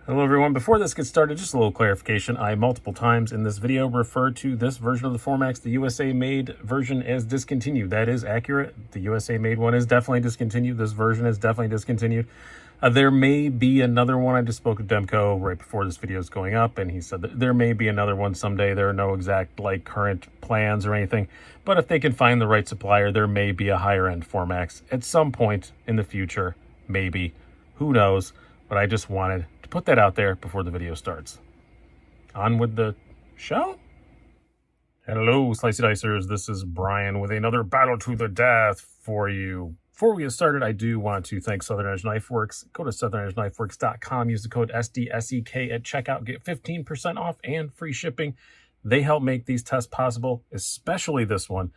Hello everyone, before this gets started, just a little clarification. I multiple times in this video referred to this version of the Formax, the USA made version, as discontinued. That is accurate. The USA made one is definitely discontinued. This version is definitely discontinued. There may be another one. I just spoke with Demko right before this video is going up, and he said that there may be another one someday. There are no exact current plans or anything, but if they can find the right supplier, there may be a higher end Formax at some point in the future, maybe. Who knows? But I just wanted to put that out there before the video starts. On with the show. Hello, Slicey Dicers. This is Brian with another battle to the death for you. Before we get started, I do want to thank Southern Edge Knife Works. Go to southernedgeknifeworks.com. Use the code SDSEK at checkout. Get 15% off and free shipping. They help make these tests possible, especially this one.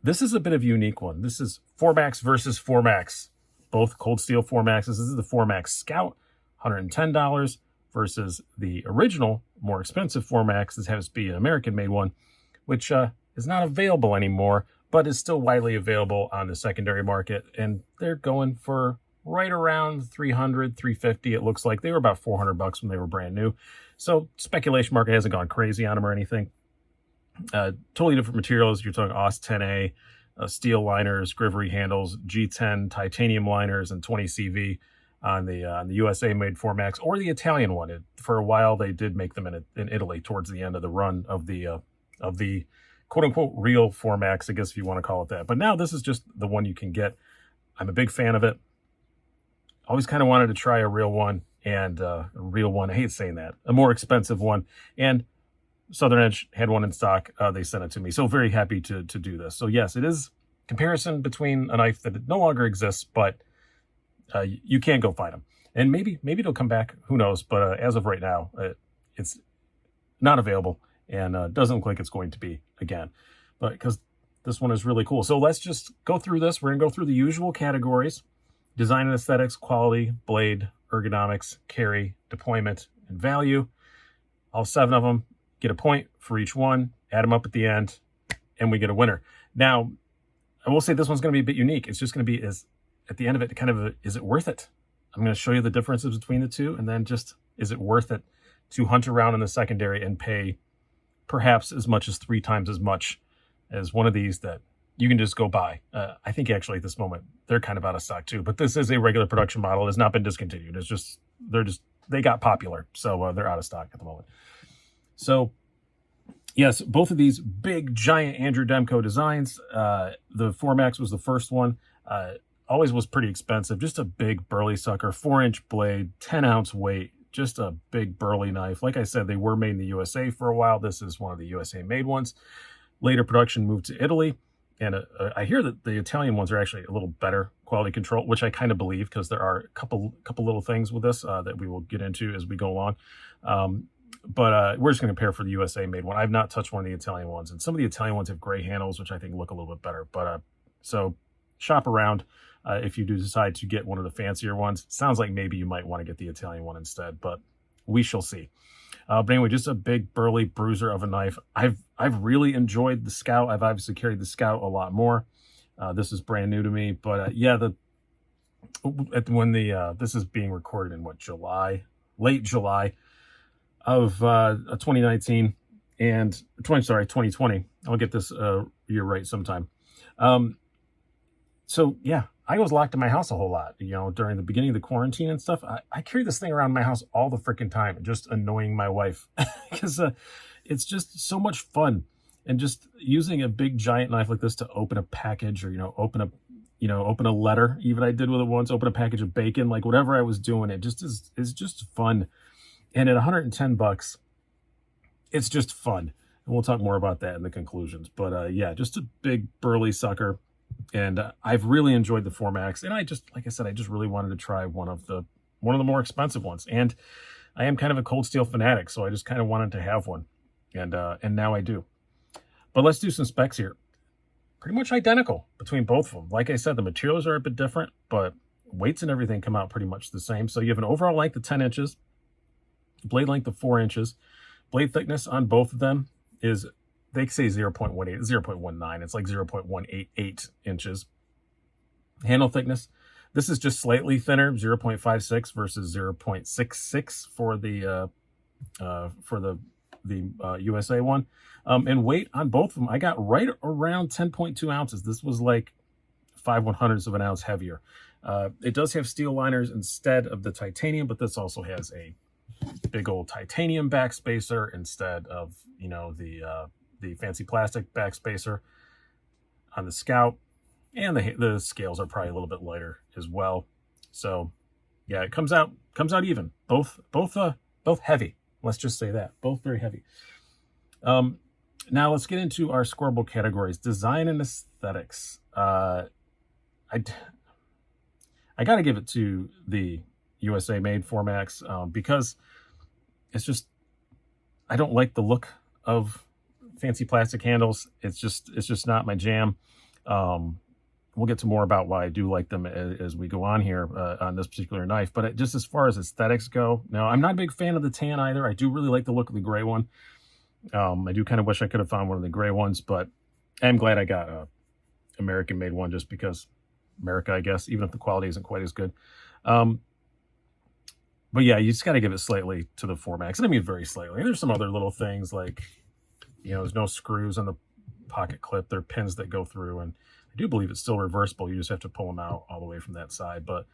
This is a bit of a unique one. This is Formax versus Formax. Both cold steel Formaxes. This is the Formax Scout, $110, versus the original, more expensive Formax. This has to be an American-made one, which is not available anymore, but is still widely available on the secondary market. And they're going for right around $300, $350. It looks like they were about $400 when they were brand new. So speculation market hasn't gone crazy on them or anything. Totally different materials. You're talking AUS 10A, steel liners, Grivery handles, G10 titanium liners, and 20 CV on the USA made Formax, or the Italian one. For a while, they did make them in Italy towards the end of the run of the quote unquote real Formax, I guess if you want to call it that. But now this is just the one you can get. I'm a big fan of it. Always kind of wanted to try a real one, and I hate saying that, a more expensive one. And Southern Edge had one in stock. They sent it to me. So very happy to do this. So yes, it is comparison between a knife that no longer exists, but you can go find them. And maybe it'll come back. Who knows? But as of right now, it's not available, and doesn't look like it's going to be again. But because this one is really cool. So let's just go through this. We're going to go through the usual categories: design and aesthetics, quality, blade, ergonomics, carry, deployment, and value. All 7 of them. Get a point for each one, add them up at the end, and we get a winner. Now, I will say this one's going to be a bit unique. It's just going to be, at the end of it, is it worth it? I'm going to show you the differences between the two, and then just, is it worth it to hunt around in the secondary and pay perhaps as much as 3 times as much as one of these that you can just go buy? I think actually at this moment, they're kind of out of stock too, but this is a regular production model. It has not been discontinued. It's just, they got popular, so they're out of stock at the moment. So, yes, both of these big, giant Andrew Demko designs. The Formax was the first one. Always was pretty expensive. Just a big, burly sucker, 4-inch blade, 10-ounce weight, just a big, burly knife. Like I said, they were made in the USA for a while. This is one of the USA-made ones. Later production moved to Italy. And I hear that the Italian ones are actually a little better quality control, which I kind of believe, because there are a couple little things with this that we will get into as we go along. But we're just going to compare for the USA made one. I've not touched one of the Italian ones, and some of the Italian ones have gray handles, which I think look a little bit better. But so shop around if you do decide to get one of the fancier ones. Sounds like maybe you might want to get the Italian one instead, but we shall see. But anyway, just a big burly bruiser of a knife. I've really enjoyed the Scout. I've obviously carried the Scout a lot more. This is brand new to me, but yeah, this is being recorded in late July of 2019 and 2020. I'll get this year right sometime. So yeah, I was locked in my house a whole lot, during the beginning of the quarantine and stuff. I carry this thing around my house all the freaking time, just annoying my wife because it's just so much fun. And just using a big giant knife like this to open a package, or open a letter. Even I did with it once, open a package of bacon, like whatever I was doing, it just is just fun. And at $110, it's just fun. And we'll talk more about that in the conclusions. But yeah, just a big burly sucker. And I've really enjoyed the Formax. And like I said, I just really wanted to try one of the more expensive ones. And I am kind of a cold steel fanatic, so I just kind of wanted to have one. And now I do. But let's do some specs here. Pretty much identical between both of them. Like I said, the materials are a bit different, but weights and everything come out pretty much the same. So you have an overall length of 10 inches, blade length of 4 inches. Blade thickness on both of them is, they say 0.18, 0.19. It's like 0.188 inches. Handle thickness, This is just slightly thinner, 0.56 versus 0.66 for the USA one. And weight on both of them, I got right around 10.2 ounces. This was like 5/100ths of an ounce heavier. It does have steel liners instead of the titanium, but this also has a big old titanium backspacer instead of, you know, the fancy plastic backspacer on the Scout. And the scales are probably a little bit lighter as well. So yeah, it comes out even. Both heavy. Let's just say that. Both very heavy. Now let's get into our scoreable categories. Design and aesthetics. I got to give it to the USA made Formax because it's just, I don't like the look of fancy plastic handles. It's just not my jam. We'll get to more about why I do like them as we go on here on this particular knife. But just as far as aesthetics go, now I'm not a big fan of the tan either. I do really like the look of the gray one. I do kind of wish I could have found one of the gray ones, but I'm glad I got a American-made one just because America, I guess, even if the quality isn't quite as good. But yeah, you just got to give it slightly to the Formax. And I mean very slightly. There's some other little things like, you know, there's no screws on the pocket clip. There are pins that go through, and I do believe it's still reversible. You just have to pull them out all the way from that side. But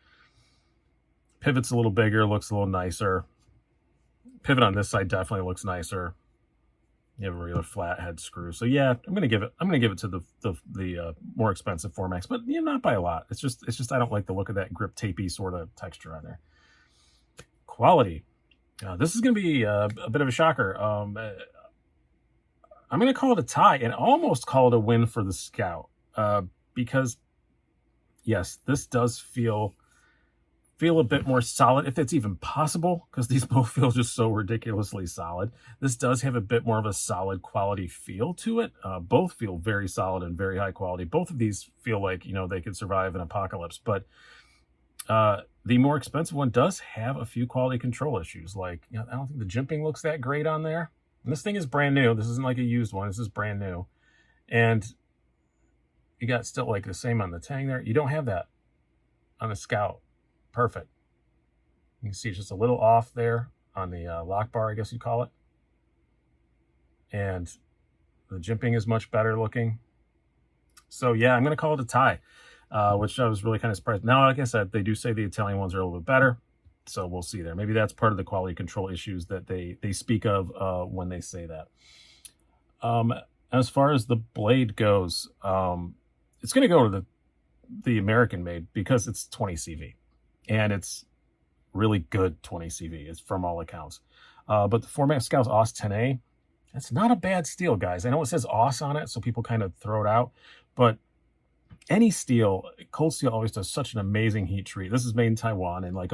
pivot's a little bigger, looks a little nicer. Pivot on this side definitely looks nicer. You have a regular flat head screw. So yeah, I'm gonna give it to the more expensive Formax, but yeah, not by a lot. It's just I don't like the look of that grip tapey sort of texture on there. Quality. This is gonna be a bit of a shocker. I'm gonna call it a tie and almost call it a win for the Scout. Because yes, this does feel a bit more solid, if that's even possible, because these both feel just so ridiculously solid. This does have a bit more of a solid quality feel to it. Both feel very solid and very high quality. Both of these feel like, you know, they could survive an apocalypse, but the more expensive one does have a few quality control issues. Like, you know, I don't think the jimping looks that great on there. And this thing is brand new. This isn't like a used one. This is brand new. And you got still like the same on the Tang there. You don't have that on the Scout. Perfect. You can see it's just a little off there on the lock bar, I guess you'd call it. And the jimping is much better looking. So yeah, I'm going to call it a tie, which I was really kind of surprised. Now, like I said, they do say the Italian ones are a little bit better. So we'll see there. Maybe that's part of the quality control issues that they speak of when they say that. As far as the blade goes, it's going to go to the American made because it's 20 CV. And it's really good 20 CV. It's from all accounts. But the Formax Scout's AUS 10A, that's not a bad steel, guys. I know it says AUS on it, so people kind of throw it out. But any steel, cold steel always does such an amazing heat treat. This is made in Taiwan, and like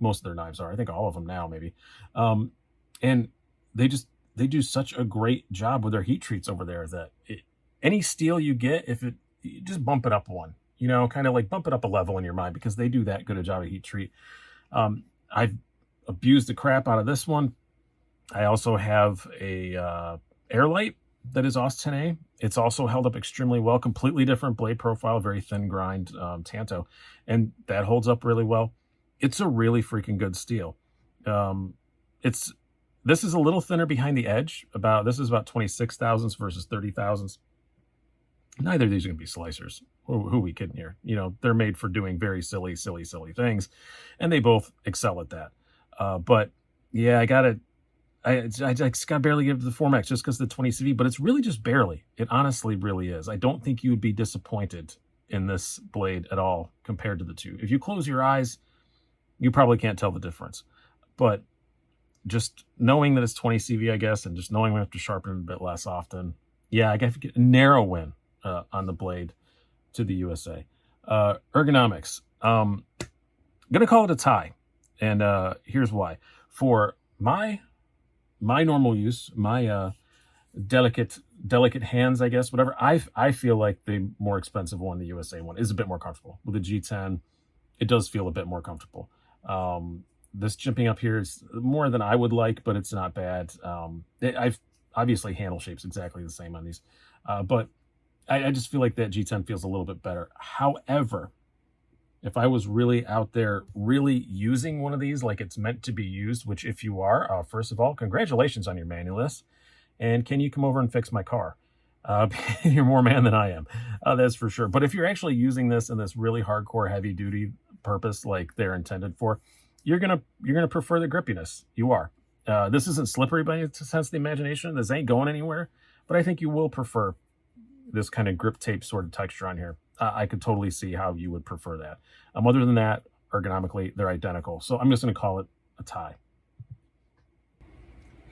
most of their knives are. I think all of them now, maybe. And they do such a great job with their heat treats over there that any steel you get, you just bump it up one. You know, kind of like bump it up a level in your mind because they do that good a job of heat treat. I've abused the crap out of this one. I also have a Airlight that is AUS 10A. It's also held up extremely well. Completely different blade profile, very thin grind Tanto, and that holds up really well. It's a really freaking good steel. This is a little thinner behind the edge. This is about 26 thousandths versus 30 thousandths. Neither of these are going to be slicers. Who are we kidding here? You know, they're made for doing very silly things, and they both excel at that. But yeah, I just got to barely give it to the Formax just because of the 20 CV, but it's really just barely. It honestly really is. I don't think you would be disappointed in this blade at all compared to the two. If you close your eyes, you probably can't tell the difference. But just knowing that it's 20 CV, I guess, and just knowing we have to sharpen it a bit less often, yeah, I got to get a narrow win on the blade to the USA. Ergonomics. I'm going to call it a tie. And here's why. For my normal use, my delicate hands, I guess, whatever, I feel like the more expensive one, the USA one, is a bit more comfortable. With the G10, it does feel a bit more comfortable. This jimping up here is more than I would like, but it's not bad. I've obviously handle shape's exactly the same on these, but I just feel like that G10 feels a little bit better. However, If I was really out there really using one of these like it's meant to be used, which if you are, first of all, congratulations on your manualist. And can you come over and fix my car? You're more man than I am, that's for sure. But if you're actually using this in this really hardcore heavy duty purpose like they're intended for, you're gonna prefer the grippiness. You are. This isn't slippery by any sense of the imagination. This ain't going anywhere, but I think you will prefer this kind of grip tape sort of texture on here. I could totally see how you would prefer that. Other than that, ergonomically, they're identical. So I'm just going to call it a tie.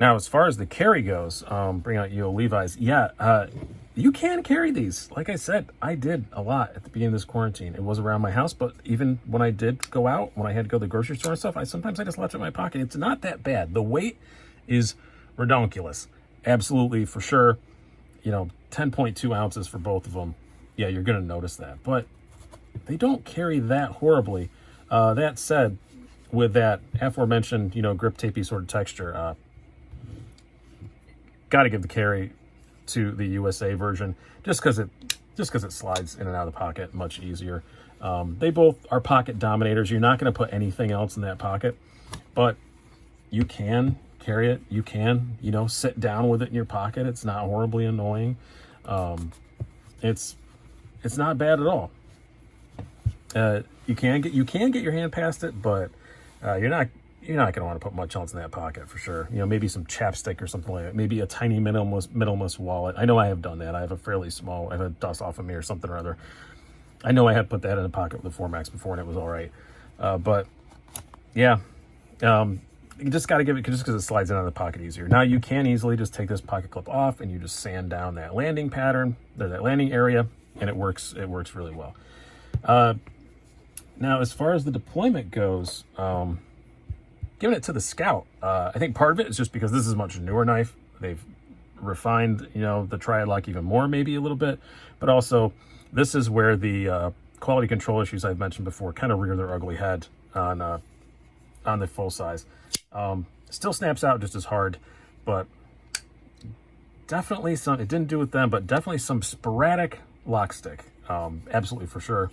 Now, as far as the carry goes, bring out Levi's. Yeah, you can carry these. Like I said, I did a lot at the beginning of this quarantine. It was around my house, but even when I did go out, when I had to go to the grocery store and stuff, sometimes I just left it in my pocket. It's not that bad. The weight is redonkulous. Absolutely, for sure. 10.2 ounces for both of them. Yeah, you're going to notice that. But they don't carry that horribly. That said, with that aforementioned, grip tapey sort of texture, got to give the carry to the USA version just because it slides in and out of the pocket much easier. They both are pocket dominators. You're not going to put anything else in that pocket, but you can carry it. You can, sit down with it in your pocket. It's not horribly annoying. It's not bad at all. You can get your hand past it, but you're not going to want to put much else in that pocket for sure. Maybe some chapstick or something like that. Maybe a tiny minimalist wallet. I know I have done that. I have a fairly small. I have a dust off of me or something or other. I know I have put that in a pocket with the 4MAX before, and it was all right. But yeah, you just got to give it just because it slides in out of the pocket easier. Now you can easily just take this pocket clip off and you just sand down that landing pattern, or that landing area, and it works really well. Now, as far as the deployment goes, giving it to the Scout, I think part of it is just because this is a much newer knife. They've refined, the Triad lock even more, maybe a little bit, but also this is where the quality control issues I've mentioned before kind of rear their ugly head on the full size. Still snaps out just as hard, but definitely it didn't do with them, but definitely some sporadic lock stick. Absolutely for sure.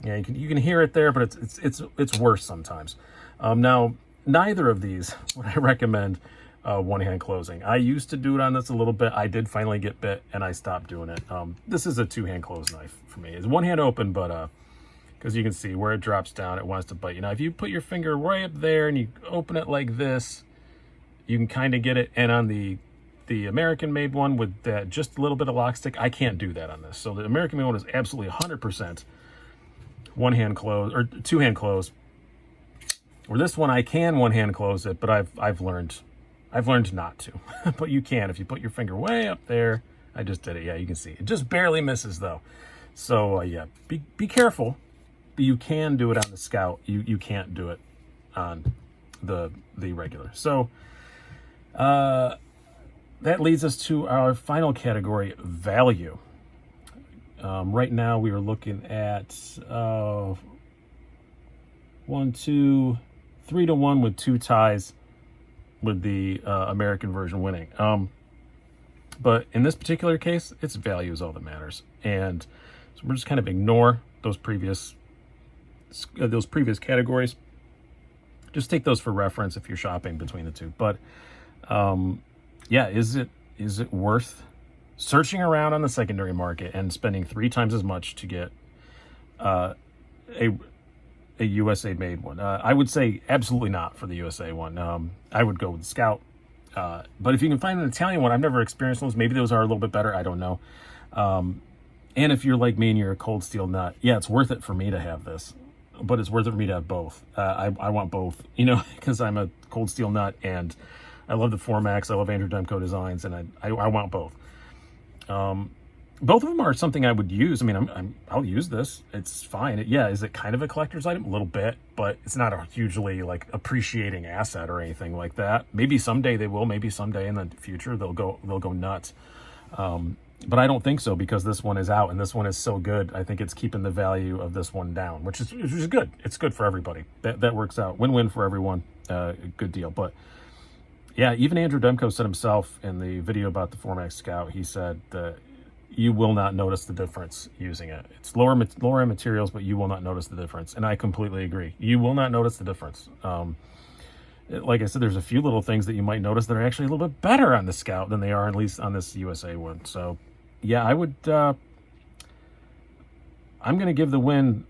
Yeah, you can hear it there, but it's worse sometimes. Now, neither of these would I recommend one-hand closing. I used to do it on this a little bit. I did finally get bit, and I stopped doing it. This is a two-hand close knife for me. It's one-hand open, but because you can see where it drops down, it wants to bite you. Now, if you put your finger right up there and you open it like this, you can kind of get it. And on the American-made one with that just a little bit of lock stick, I can't do that on this. So the American-made one is absolutely 100% one-hand close or two-hand close. Or this one, I can one-hand close it, but I've learned not to. But you can if you put your finger way up there. I just did it. Yeah, you can see it just barely misses though. So yeah, be careful. But you can do it on the Scout. You can't do it on the regular. So that leads us to our final category, value. Right now we are looking at 3-to-1 with two ties, with the American version winning. But in this particular case, it's value is all that matters. And so we're just kind of ignore those previous categories. Just take those for reference if you're shopping between the two. But yeah, is it worth searching around on the secondary market and spending 3 times as much to get a USA made one? I would say absolutely not for the USA one. I would go with the Scout. But if you can find an Italian one, I've never experienced those. Maybe those are a little bit better. I don't know. And if you're like me and you're a cold steel nut, yeah, it's worth it for me to have this, but it's worth it for me to have both. I want both, because I'm a cold steel nut and I love the 4MAX. I love Andrew Demko designs, and I want both. Both of them are something I would use. I mean, I'll use this. It's fine. Is it kind of a collector's item? A little bit, but it's not a hugely like appreciating asset or anything like that. Maybe someday they will. Maybe someday in the future they'll go nuts. But I don't think so, because this one is out and this one is so good. I think it's keeping the value of this one down, which is good. It's good for everybody. That works out. Win-win for everyone. Good deal. But yeah, even Andrew Demko said himself in the video about the 4MAX Scout, he said that you will not notice the difference using it. It's lower end materials, but you will not notice the difference. And I completely agree. You will not notice the difference. Like I said, there's a few little things that you might notice that are actually a little bit better on the Scout than they are at least on this USA one. So yeah, I would, I'm going to give the win,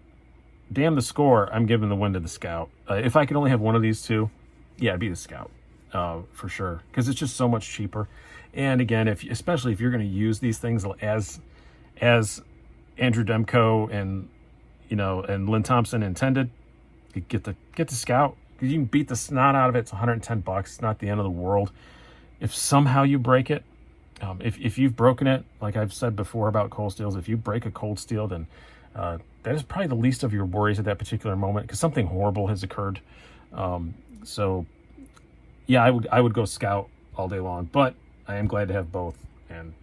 damn the score, I'm giving the win to the Scout. If I could only have one of these two, yeah, it'd be the Scout for sure. Because it's just so much cheaper. And again, especially if you're going to use these things as Andrew Demko and and Lynn Thompson intended, you get the Scout. You can beat the snot out of it. It's $110. It's not the end of the world. If somehow you break it, if you've broken it, like I've said before about cold steels, if you break a cold steel, then that is probably the least of your worries at that particular moment because something horrible has occurred. So yeah, I would go Scout all day long, but I am glad to have both, and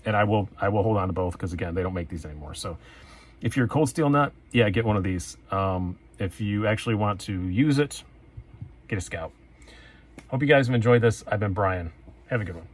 I will hold on to both because again, they don't make these anymore. So if you're a cold steel nut, yeah, get one of these. If you actually want to use it, get a Scout. Hope you guys have enjoyed this. I've been Brian. Have a good one.